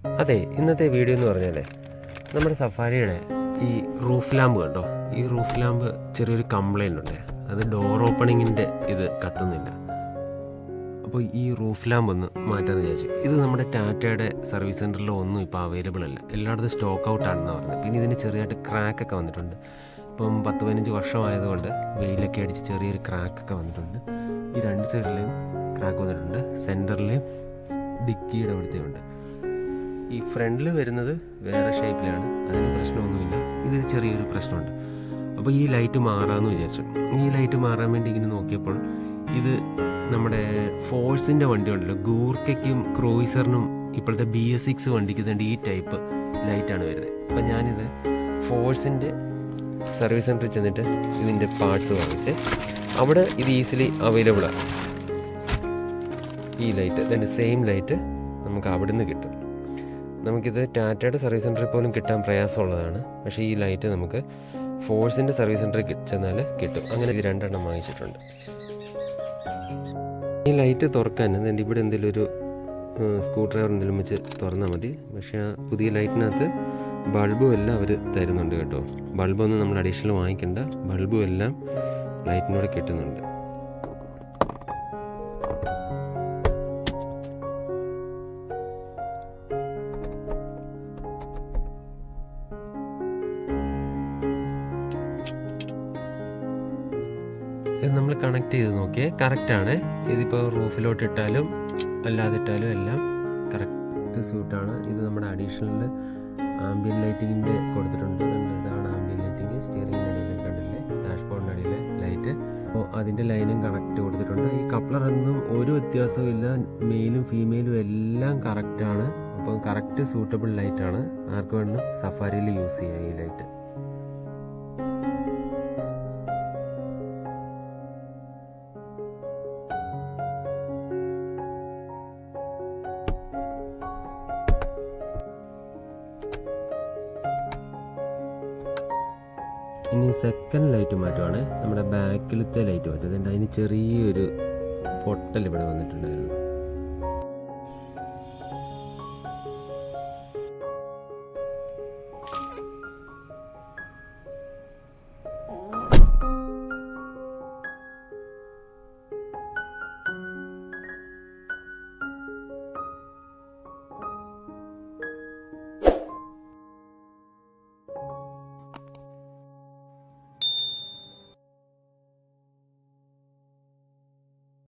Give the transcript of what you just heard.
അതെ, ഇന്നത്തെ വീഡിയോ എന്ന് പറഞ്ഞാലേ നമ്മുടെ സഫാരിയുടെ ഈ റൂഫ് ലാമ്പ് കണ്ടോ, ഈ റൂഫ് ലാമ്പ് ചെറിയൊരു കംപ്ലൈൻ്റ് ഉണ്ട്. അത് ഡോർ ഓപ്പണിങ്ങിൻ്റെ ഇത് കത്തുന്നില്ല. അപ്പോൾ ഈ റൂഫ് ലാമ്പ് ഒന്ന് മാറ്റാമെന്ന് വിചാരിച്ചു. ഇത് നമ്മുടെ ടാറ്റയുടെ സർവീസ് സെൻറ്ററിലോ ഒന്നും ഇപ്പോൾ അവൈലബിൾ അല്ല, എല്ലായിടത്തും സ്റ്റോക്ക് ഔട്ടാണെന്ന് പറഞ്ഞത്. പിന്നെ ഇതിന് ചെറിയതായിട്ട് ക്രാക്കൊക്കെ വന്നിട്ടുണ്ട്. ഇപ്പം 10-15 വർഷമായതുകൊണ്ട് വെയിലൊക്കെ അടിച്ച് ചെറിയൊരു ക്രാക്കൊക്കെ വന്നിട്ടുണ്ട്. ഈ രണ്ട് സൈഡിലെയും ക്രാക്ക് വന്നിട്ടുണ്ട്, സെൻറ്ററിലെയും ഡിക്കിയുടെ അവിടുത്തെ ഉണ്ട്. ഈ ഫ്രണ്ടിൽ വരുന്നത് വേറെ ഷേപ്പിലാണ്, അതിന് പ്രശ്നമൊന്നുമില്ല. ഇത് ചെറിയൊരു പ്രശ്നമുണ്ട്. അപ്പോൾ ഈ ലൈറ്റ് മാറാമെന്ന് വിചാരിച്ചു. ഈ ലൈറ്റ് മാറാൻ വേണ്ടി ഇങ്ങനെ നോക്കിയപ്പോൾ ഇത് നമ്മുടെ ഫോഴ്സിൻ്റെ വണ്ടി ഉണ്ടല്ലോ, ഗൂർക്കയ്ക്കും ക്രൂയിസറിനും ഇപ്പോഴത്തെ BS6 വണ്ടിക്ക് തന്നെ ഈ ടൈപ്പ് ലൈറ്റാണ് വരുന്നത്. അപ്പോൾ ഞാനിത് ഫോഴ്സിൻ്റെ സർവീസ് സെൻറ്ററിൽ ചെന്നിട്ട് ഇതിൻ്റെ പാർട്സ് വാങ്ങിച്ച് അവിടെ ഇത് ഈസിലി അവൈലബിളാണ്. ഈ ലൈറ്റ് തന്നെ സെയിം ലൈറ്റ് നമുക്ക് അവിടെ നിന്ന് കിട്ടും. നമുക്കിത് ടാറ്റയുടെ സർവീസ് സെൻറ്ററിൽ പോലും കിട്ടാൻ പ്രയാസമുള്ളതാണ്. പക്ഷേ ഈ ലൈറ്റ് നമുക്ക് ഫോഴ്സിൻ്റെ സർവീസ് സെൻറ്ററിൽ ചെന്നാൽ കിട്ടും. അങ്ങനെ ഇത് 2 എണ്ണം വാങ്ങിച്ചിട്ടുണ്ട്. ഈ ലൈറ്റ് തുറക്കാൻ ഇവിടെ എന്തെങ്കിലും ഒരു സ്ക്രൂ ഡ്രൈവർ എന്തെങ്കിലും വെച്ച് തുറന്നാൽ മതി. പക്ഷേ ആ പുതിയ ലൈറ്റിനകത്ത് ബൾബും എല്ലാം അവർ തരുന്നുണ്ട് കേട്ടോ. ബൾബൊന്നും നമ്മൾ അഡീഷണൽ വാങ്ങിക്കേണ്ട, ബൾബും എല്ലാം ലൈറ്റിനോട് കിട്ടുന്നുണ്ട്. ഇത് നമ്മൾ കണക്ട് ചെയ്ത് നോക്കിയേ, കറക്റ്റാണ്. ഇതിപ്പോൾ റൂഫിലോട്ട് ഇട്ടാലും അല്ലാതിട്ടാലും എല്ലാം കറക്റ്റ് സ്യൂട്ടാണ്. ഇത് നമ്മുടെ അഡീഷണൽ ആംബിയൻ ലൈറ്റിങ്ങിൻ്റെ കൊടുത്തിട്ടുണ്ട്. ഇതാണ് ആംബിയൻ ലൈറ്റിങ്. സ്റ്റിയറിംഗിൻ്റെ അടിയിൽ കണ്ടില്ലേ, ഡാഷ്ബോർഡിൻ്റെ അടിയിൽ ലൈറ്റ്. അപ്പോൾ അതിൻ്റെ ലൈനും കറക്റ്റ് കൊടുത്തിട്ടുണ്ട്. ഈ കപ്ലറൊന്നും ഒരു വ്യത്യാസവും ഇല്ല, മെയിലും ഫീമെയിലും എല്ലാം കറക്റ്റാണ്. അപ്പോൾ കറക്റ്റ് സൂട്ടബിൾ ലൈറ്റാണ്. ആർക്ക് വേണം സഫാരിയിൽ യൂസ് ചെയ്യാം ഈ ലൈറ്റ്. ഇനി സെക്കൻഡ് ലൈറ്റ് മാറ്റുവാണ്. നമ്മുടെ ബാക്കിലത്തെ ലൈറ്റ് മാറ്റും. അതിന് ചെറിയൊരു പൊട്ടൽ ഇവിടെ വന്നിട്ടുണ്ടായിരുന്നു.